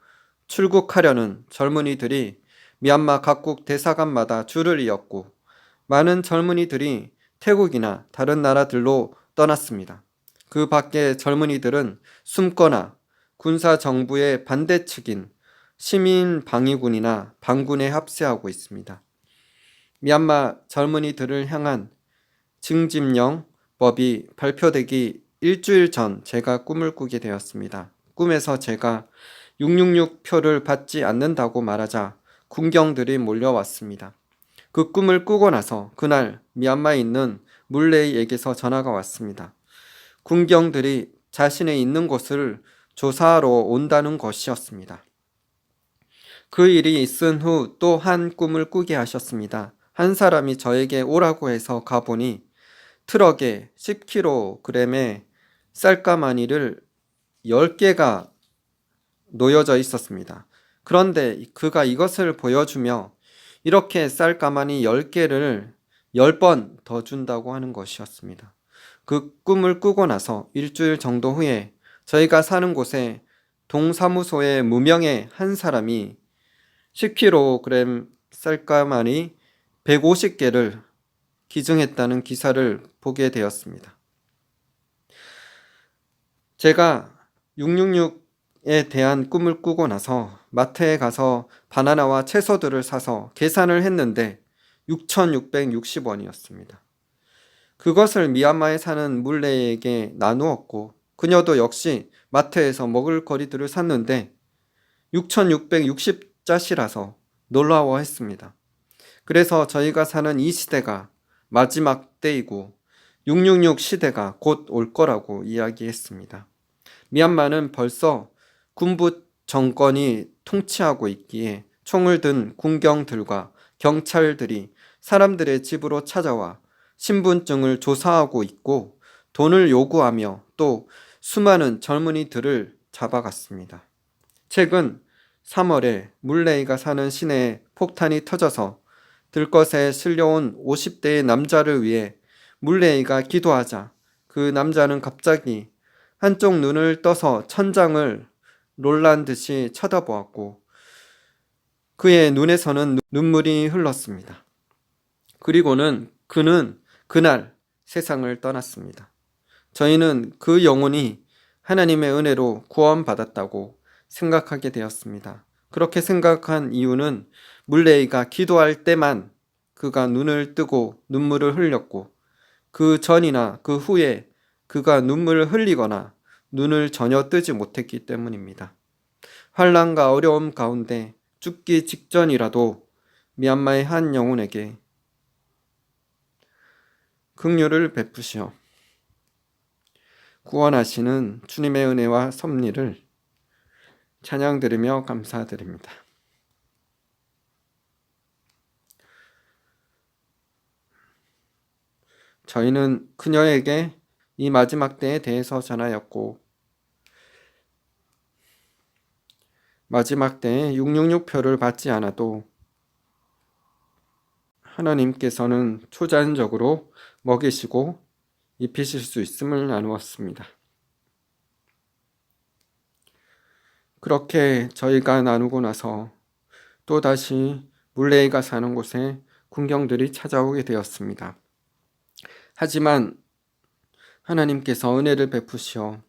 출국하려는 젊은이들이 미얀마 각국 대사관마다 줄을 이었고 많은 젊은이들이 태국이나 다른 나라들로 떠났습니다. 그 밖에 젊은이들은 숨거나 군사 정부의 반대측인 시민 방위군이나 반군에 합세하고 있습니다. 미얀마 젊은이들을 향한 징집령 법이 발표되기 일주일 전 제가 꿈을 꾸게 되었습니다. 꿈에서 제가 666표를 받지 않는다고 말하자 군경들이 몰려왔습니다. 그 꿈을 꾸고 나서 그날 미얀마에 있는 물레이에게서 전화가 왔습니다. 군경들이 자신의 있는 곳을 조사하러 온다는 것이었습니다. 그 일이 있은 후 또 한 꿈을 꾸게 하셨습니다. 한 사람이 저에게 오라고 해서 가보니 트럭에 10kg의 쌀가마니를 10개가 놓여져 있었습니다. 그런데 그가 이것을 보여주며 이렇게 쌀가마니 10개를 10번 더 준다고 하는 것이었습니다. 그 꿈을 꾸고 나서 일주일 정도 후에 저희가 사는 곳에 동사무소의 무명의 한 사람이 10kg 쌀가마니 150개를 기증했다는 기사를 보게 되었습니다. 제가 666에 대한 꿈을 꾸고 나서 마트에 가서 바나나와 채소들을 사서 계산을 했는데 6,660원이었습니다. 그것을 미얀마에 사는 물레에게 나누었고 그녀도 역시 마트에서 먹을 거리들을 샀는데 6,660짜시라서 놀라워했습니다. 그래서 저희가 사는 이 시대가 마지막 때이고 666 시대가 곧 올 거라고 이야기했습니다. 미얀마는 벌써 군부 정권이 통치하고 있기에 총을 든 군경들과 경찰들이 사람들의 집으로 찾아와 신분증을 조사하고 있고 돈을 요구하며 또 수많은 젊은이들을 잡아갔습니다. 최근 3월에 물레이가 사는 시내에 폭탄이 터져서 들것에 실려온 50대의 남자를 위해 물레이가 기도하자 그 남자는 갑자기 한쪽 눈을 떠서 천장을 놀란 듯이 쳐다보았고 그의 눈에서는 눈물이 흘렀습니다. 그리고는 그는 그날 세상을 떠났습니다. 저희는 그 영혼이 하나님의 은혜로 구원받았다고 생각하게 되었습니다. 그렇게 생각한 이유는 물레이가 기도할 때만 그가 눈을 뜨고 눈물을 흘렸고 그 전이나 그 후에 그가 눈물을 흘리거나 눈을 전혀 뜨지 못했기 때문입니다. 환난과 어려움 가운데 죽기 직전이라도 미얀마의 한 영혼에게 긍휼을 베푸시어 구원하시는 주님의 은혜와 섭리를 찬양드리며 감사드립니다. 저희는 그녀에게 이 마지막 때에 대해서 전하였고 마지막 때에 666표를 받지 않아도 하나님께서는 초자연적으로 먹이시고 입히실 수 있음을 나누었습니다. 그렇게 저희가 나누고 나서 또다시 물레이가 사는 곳에 군경들이 찾아오게 되었습니다. 하지만 하나님께서 은혜를 베푸시어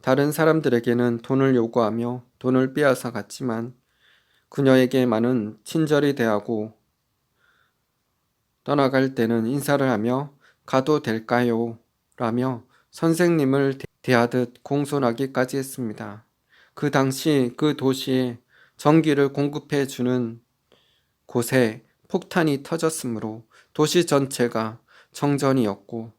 다른 사람들에게는 돈을 요구하며 돈을 빼앗아 갔지만 그녀에게만은 친절히 대하고 떠나갈 때는 인사를 하며 가도 될까요? 라며 선생님을 대하듯 공손하기까지 했습니다. 그 당시 그 도시에 전기를 공급해 주는 곳에 폭탄이 터졌으므로 도시 전체가 정전이었고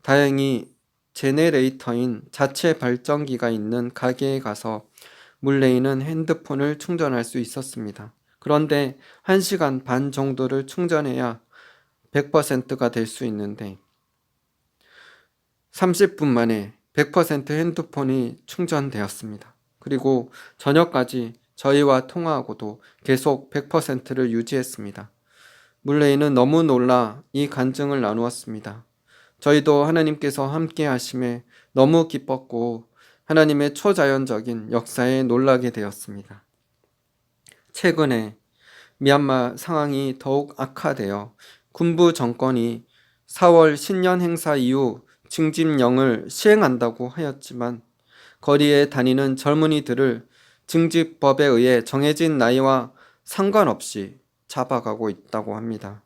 다행히 제네레이터인 자체 발전기가 있는 가게에 가서 물레이는 핸드폰을 충전할 수 있었습니다. 그런데 1시간 반 정도를 충전해야 100%가 될 수 있는데 30분 만에 100% 핸드폰이 충전되었습니다. 그리고 저녁까지 저희와 통화하고도 계속 100%를 유지했습니다. 물레이는 너무 놀라 이 간증을 나누었습니다. 저희도 하나님께서 함께 하심에 너무 기뻤고 하나님의 초자연적인 역사에 놀라게 되었습니다. 최근에 미얀마 상황이 더욱 악화되어 군부 정권이 4월 신년 행사 이후 징집령을 시행한다고 하였지만 거리에 다니는 젊은이들을 징집법에 의해 정해진 나이와 상관없이 잡아가고 있다고 합니다.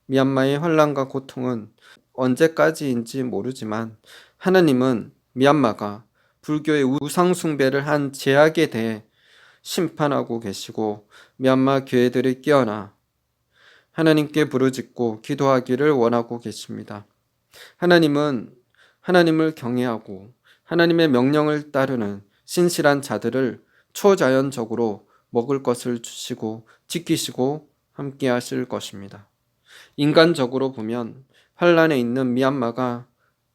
미얀마의 환란과 고통은 언제까지인지 모르지만 하나님은 미얀마가 불교의 우상 숭배를 한 제약에 대해 심판하고 계시고 미얀마 교회들이 깨어나 하나님께 부르짖고 기도하기를 원하고 계십니다. 하나님은 하나님을 경외하고 하나님의 명령을 따르는 신실한 자들을 초자연적으로 먹을 것을 주시고 지키시고 함께 하실 것입니다. 인간적으로 보면 환란에 있는 미얀마가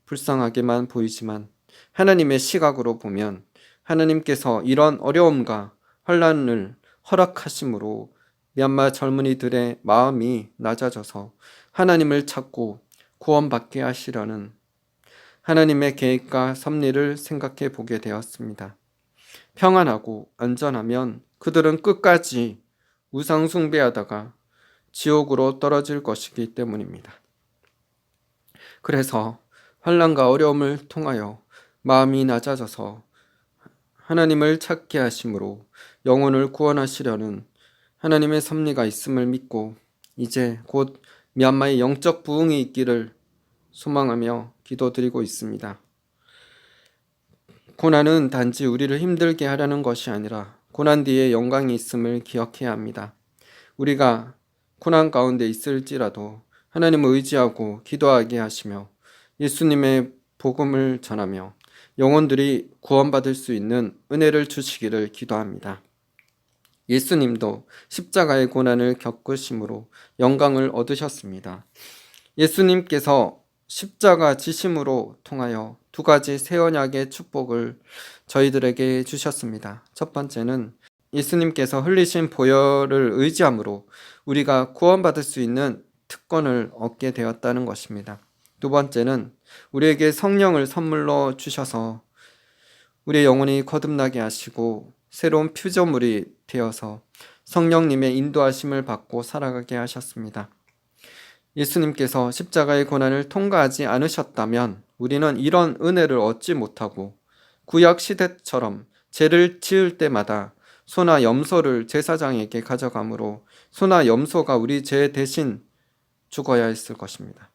불쌍하게만 보이지만 하나님의 시각으로 보면 하나님께서 이런 어려움과 환란을 허락하심으로 미얀마 젊은이들의 마음이 낮아져서 하나님을 찾고 구원받게 하시려는 하나님의 계획과 섭리를 생각해 보게 되었습니다. 평안하고 안전하면 그들은 끝까지 우상 숭배하다가 지옥으로 떨어질 것이기 때문입니다. 그래서 환난과 어려움을 통하여 마음이 낮아져서 하나님을 찾게 하심으로 영혼을 구원하시려는 하나님의 섭리가 있음을 믿고 이제 곧 미얀마의 영적 부흥이 있기를 소망하며 기도드리고 있습니다. 고난은 단지 우리를 힘들게 하려는 것이 아니라 고난 뒤에 영광이 있음을 기억해야 합니다. 우리가 고난 가운데 있을지라도 하나님을 의지하고 기도하게 하시며 예수님의 복음을 전하며 영혼들이 구원받을 수 있는 은혜를 주시기를 기도합니다. 예수님도 십자가의 고난을 겪으심으로 영광을 얻으셨습니다. 예수님께서 십자가 지심으로 통하여 2가지 새 언약의 축복을 저희들에게 주셨습니다. 첫 번째는 예수님께서 흘리신 보혈을 의지함으로 우리가 구원받을 수 있는 특권을 얻게 되었다는 것입니다. 두 번째는 우리에게 성령을 선물로 주셔서 우리의 영혼이 거듭나게 하시고 새로운 피조물이 되어서 성령님의 인도하심을 받고 살아가게 하셨습니다. 예수님께서 십자가의 고난을 통과하지 않으셨다면 우리는 이런 은혜를 얻지 못하고 구약 시대처럼 죄를 지을 때마다 소나 염소를 제사장에게 가져가므로 소나 염소가 우리 죄 대신 죽어야 했을 것입니다.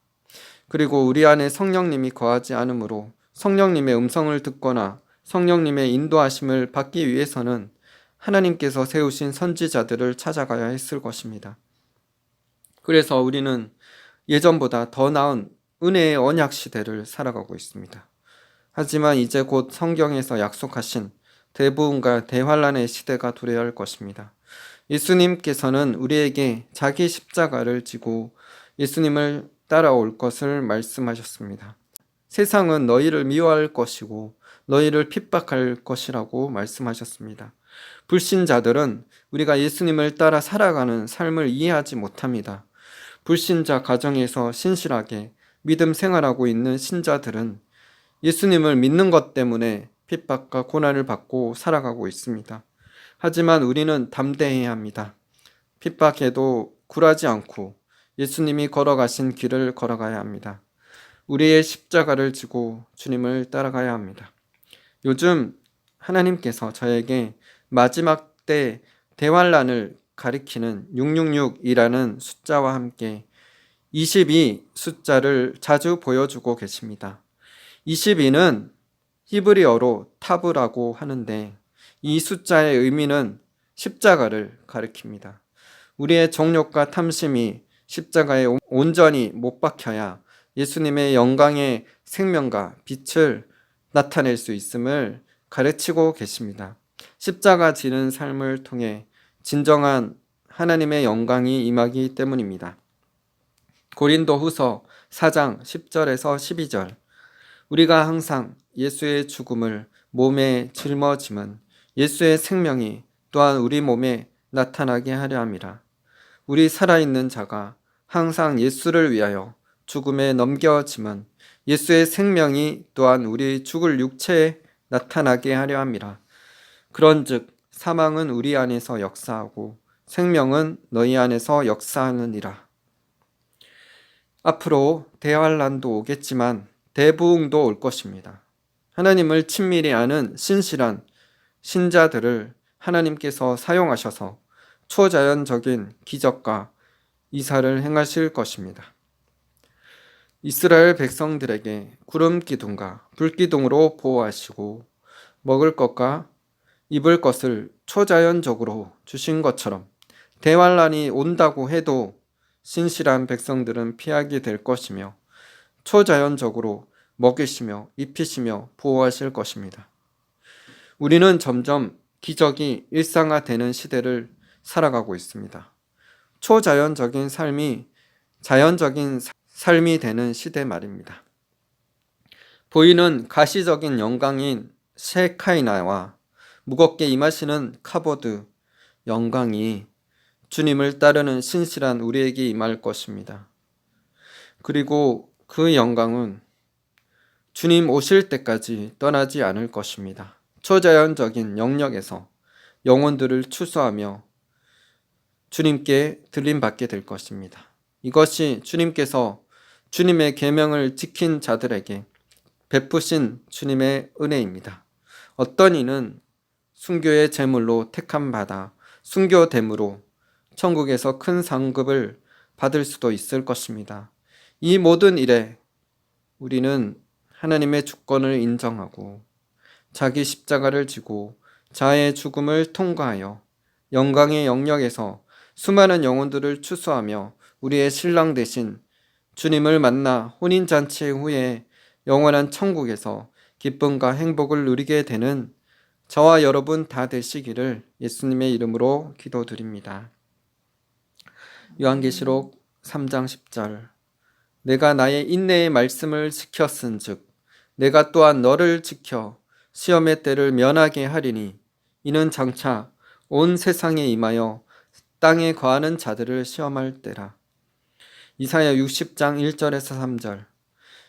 그리고 우리 안에 성령님이 거하지 않으므로 성령님의 음성을 듣거나 성령님의 인도하심을 받기 위해서는 하나님께서 세우신 선지자들을 찾아가야 했을 것입니다. 그래서 우리는 예전보다 더 나은 은혜의 언약 시대를 살아가고 있습니다. 하지만 이제 곧 성경에서 약속하신 대부흥과 대환란의 시대가 도래할 것입니다. 예수님께서는 우리에게 자기 십자가를 지고 예수님을 따라올 것을 말씀하셨습니다. 세상은 너희를 미워할 것이고 너희를 핍박할 것이라고 말씀하셨습니다. 불신자들은 우리가 예수님을 따라 살아가는 삶을 이해하지 못합니다. 불신자 가정에서 신실하게 믿음 생활하고 있는 신자들은 예수님을 믿는 것 때문에 핍박과 고난을 받고 살아가고 있습니다. 하지만 우리는 담대해야 합니다. 핍박해도 굴하지 않고 예수님이 걸어가신 길을 걸어가야 합니다. 우리의 십자가를 지고 주님을 따라가야 합니다. 요즘 하나님께서 저에게 마지막 때 대환란을 가리키는 666이라는 숫자와 함께 22 숫자를 자주 보여주고 계십니다. 22는 히브리어로 타브라고 하는데 이 숫자의 의미는 십자가를 가리킵니다. 우리의 정욕과 탐심이 십자가에 온전히 못 박혀야 예수님의 영광의 생명과 빛을 나타낼 수 있음을 가르치고 계십니다. 십자가 지는 삶을 통해 진정한 하나님의 영광이 임하기 때문입니다. 고린도후서 4장 10절에서 12절. 우리가 항상 예수의 죽음을 몸에 짊어짐은 예수의 생명이 또한 우리 몸에 나타나게 하려 함이라. 우리 살아있는 자가 항상 예수를 위하여 죽음에 넘겨짐은 예수의 생명이 또한 우리 죽을 육체에 나타나게 하려 함이라. 그런즉 사망은 우리 안에서 역사하고 생명은 너희 안에서 역사하느니라. 앞으로 대환란도 오겠지만 대부흥도 올 것입니다. 하나님을 친밀히 아는 신실한 신자들을 하나님께서 사용하셔서 초자연적인 기적과 이사를 행하실 것입니다. 이스라엘 백성들에게 구름 기둥과 불 기둥으로 보호하시고 먹을 것과 입을 것을 초자연적으로 주신 것처럼 대환란이 온다고 해도 신실한 백성들은 피하게 될 것이며 초자연적으로 먹이시며 입히시며 보호하실 것입니다. 우리는 점점 기적이 일상화되는 시대를 살아가고 있습니다. 초자연적인 삶이 자연적인 삶이 되는 시대 말입니다. 보이는 가시적인 영광인 셰카이나와 무겁게 임하시는 카보드 영광이 주님을 따르는 신실한 우리에게 임할 것입니다. 그리고 그 영광은 주님 오실 때까지 떠나지 않을 것입니다. 초자연적인 영역에서 영혼들을 추수하며 주님께 들림받게 될 것입니다. 이것이 주님께서 주님의 계명을 지킨 자들에게 베푸신 주님의 은혜입니다. 어떤 이는 순교의 제물로 택함받아 순교됨으로 천국에서 큰 상급을 받을 수도 있을 것입니다. 이 모든 일에 우리는 하나님의 주권을 인정하고 자기 십자가를 지고 자아의 죽음을 통과하여 영광의 영역에서 수많은 영혼들을 추수하며 우리의 신랑 되신 주님을 만나 혼인잔치 후에 영원한 천국에서 기쁨과 행복을 누리게 되는 저와 여러분 다 되시기를 예수님의 이름으로 기도드립니다. 요한계시록 3장 10절. 내가 나의 인내의 말씀을 지켰은즉 내가 또한 너를 지켜 시험의 때를 면하게 하리니 이는 장차 온 세상에 임하여 땅에 거하는 자들을 시험할 때라. 이사야 60장 1절에서 3절.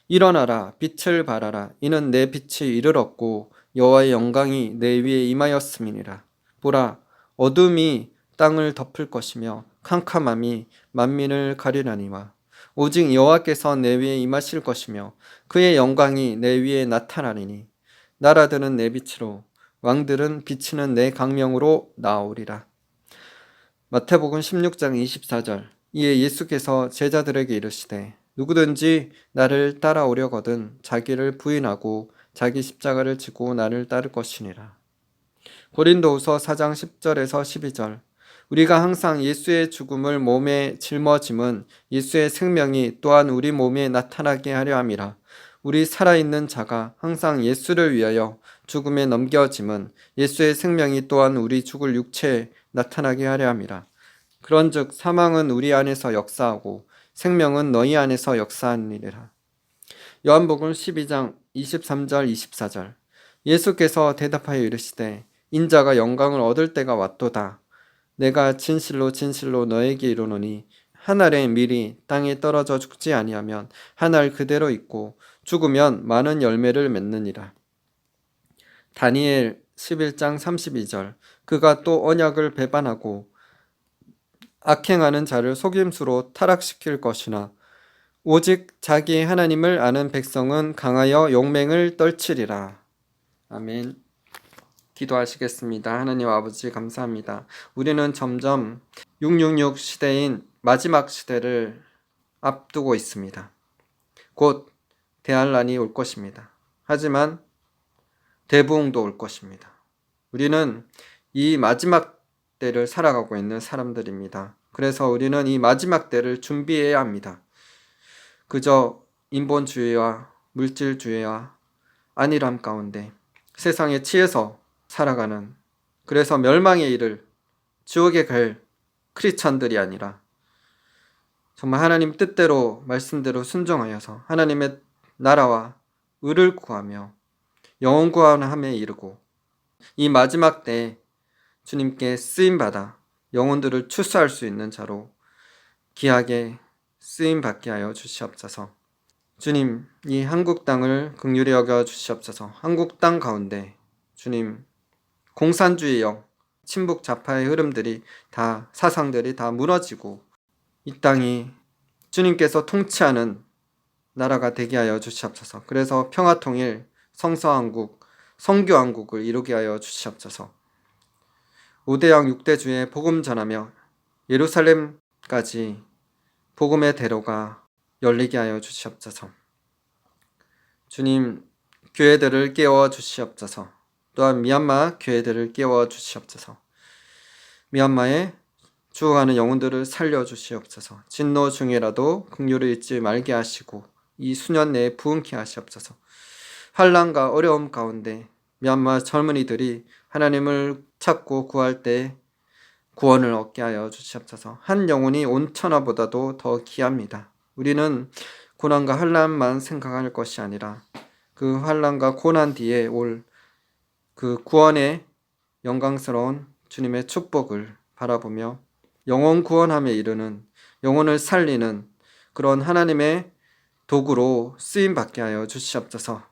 일어나라 빛을 발하라 이는 내 빛이 이르렀고 여호와의 영광이 내 위에 임하였음이니라. 보라 어둠이 땅을 덮을 것이며 캄캄함이 만민을 가리라니와 오직 여호와께서 내 위에 임하실 것이며 그의 영광이 내 위에 나타나리니 나라들은 내 빛으로 왕들은 비치는 내 강명으로 나오리라. 마태복음 16장 24절. 이에 예수께서 제자들에게 이르시되 누구든지 나를 따라오려거든 자기를 부인하고 자기 십자가를 지고 나를 따를 것이니라. 고린도후서 4장 10절에서 12절. 우리가 항상 예수의 죽음을 몸에 짊어짐은 예수의 생명이 또한 우리 몸에 나타나게 하려 함이라. 우리 살아있는 자가 항상 예수를 위하여 죽음에 넘겨짐은 예수의 생명이 또한 우리 죽을 육체에 나타나게 하려 함이라. 그런즉 사망은 우리 안에서 역사하고 생명은 너희 안에서 역사하니라. 요한복음 12장 23절 24절. 예수께서 대답하여 이르시되 인자가 영광을 얻을 때가 왔도다. 내가 진실로 진실로 너에게 이르노니 한 알의 밀이 땅에 떨어져 죽지 아니하면 한 알 그대로 있고 죽으면 많은 열매를 맺느니라. 다니엘 11장 32절. 그가 또 언약을 배반하고 악행하는 자를 속임수로 타락시킬 것이나 오직 자기 하나님을 아는 백성은 강하여 용맹을 떨치리라. 아멘. 기도하시겠습니다. 하나님 아버지 감사합니다. 우리는 점점 666 시대인 마지막 시대를 앞두고 있습니다. 곧 대환란이 올 것입니다. 하지만 대부흥도 올 것입니다. 우리는 이 마지막 때를 살아가고 있는 사람들입니다. 그래서 우리는 이 마지막 때를 준비해야 합니다. 그저 인본주의와 물질주의와 안일함 가운데 세상에 치여서 살아가는, 그래서 멸망에 이를 지옥에 갈 크리스찬들이 아니라 정말 하나님 뜻대로 말씀대로 순종하여서 하나님의 나라와 의를 구하며 영원 구원함에 이르고 이 마지막 때에 주님께 쓰임받아 영혼들을 추수할 수 있는 자로 귀하게 쓰임받게 하여 주시옵소서. 주님, 이 한국 땅을 긍휼히 여겨 주시옵소서. 한국 땅 가운데 주님, 공산주의형 친북 좌파의 흐름들이 다, 사상들이 다 무너지고 이 땅이 주님께서 통치하는 나라가 되게 하여 주시옵소서. 그래서 평화통일, 성서왕국, 성교왕국을 이루게 하여 주시옵소서. 5대양 6대주에 복음 전하며 예루살렘까지 복음의 대로가 열리게 하여 주시옵소서. 주님, 교회들을 깨워 주시옵소서. 또한 미얀마 교회들을 깨워 주시옵소서. 미얀마에 죽어가는 영혼들을 살려 주시옵소서. 진노 중이라도 긍휼을 잊지 말게 하시고 이 수년 내에 부흥케 하시옵소서. 환난과 어려움 가운데 미얀마 젊은이들이 하나님을 찾고 구할 때 구원을 얻게 하여 주시옵소서. 한 영혼이 온 천하보다도 더 귀합니다. 우리는 고난과 환난만 생각할 것이 아니라 그 환난과 고난 뒤에 올 그 구원의 영광스러운 주님의 축복을 바라보며 영혼 구원함에 이르는, 영혼을 살리는 그런 하나님의 도구로 쓰임받게 하여 주시옵소서.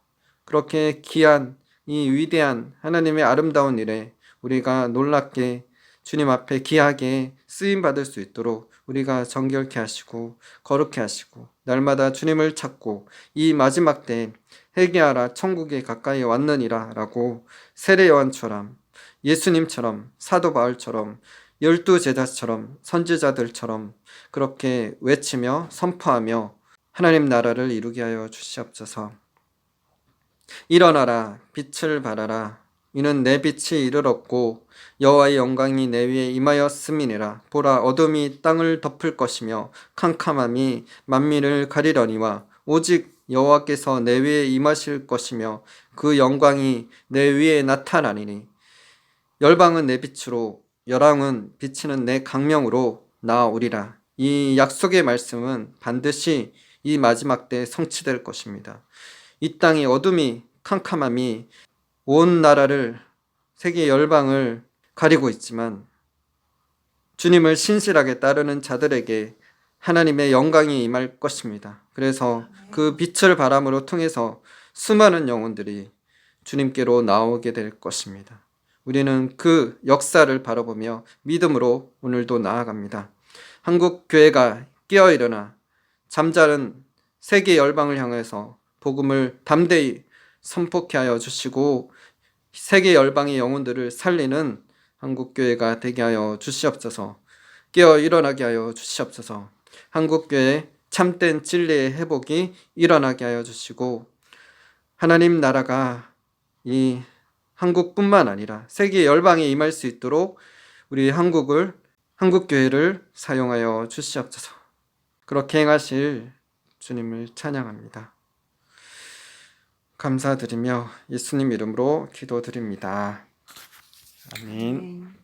그렇게 귀한 이 위대한 하나님의 아름다운 일에 우리가 놀랍게 주님 앞에 귀하게 쓰임받을 수 있도록 우리가 정결케 하시고 거룩케 하시고 날마다 주님을 찾고 이 마지막 때에 회개하라 천국에 가까이 왔느니라 라고 세례요한처럼 예수님처럼 사도 바울처럼 12제자처럼 선지자들처럼 그렇게 외치며 선포하며 하나님 나라를 이루게 하여 주시옵소서. 일어나라 빛을 발하라 이는 내 빛이 이르렀고 여호와의 영광이 내 위에 임하였음이니라. 보라 어둠이 땅을 덮을 것이며 캄캄함이 만민을 가리려니와 오직 여호와께서 내 위에 임하실 것이며 그 영광이 내 위에 나타나리니 열방은 내 빛으로 열왕은 비치는 내 강명으로 나아오리라. 이 약속의 말씀은 반드시 이 마지막 때에 성취될 것입니다. 이 땅의 어둠이 캄캄함이 온 나라를 세계 열방을 가리고 있지만 주님을 신실하게 따르는 자들에게 하나님의 영광이 임할 것입니다. 그래서 그 빛을 바람으로 통해서 수많은 영혼들이 주님께로 나오게 될 것입니다. 우리는 그 역사를 바라보며 믿음으로 오늘도 나아갑니다. 한국 교회가 깨어 일어나 잠자는 세계 열방을 향해서 복음을 담대히 선포케 하여 주시고 세계 열방의 영혼들을 살리는 한국교회가 되게 하여 주시옵소서. 깨어 일어나게 하여 주시옵소서. 한국교회 참된 진리의 회복이 일어나게 하여 주시고 하나님 나라가 이 한국뿐만 아니라 세계 열방에 임할 수 있도록 우리 한국교회를 사용하여 주시옵소서. 그렇게 행하실 주님을 찬양합니다. 감사드리며 예수님 이름으로 기도드립니다. 아멘.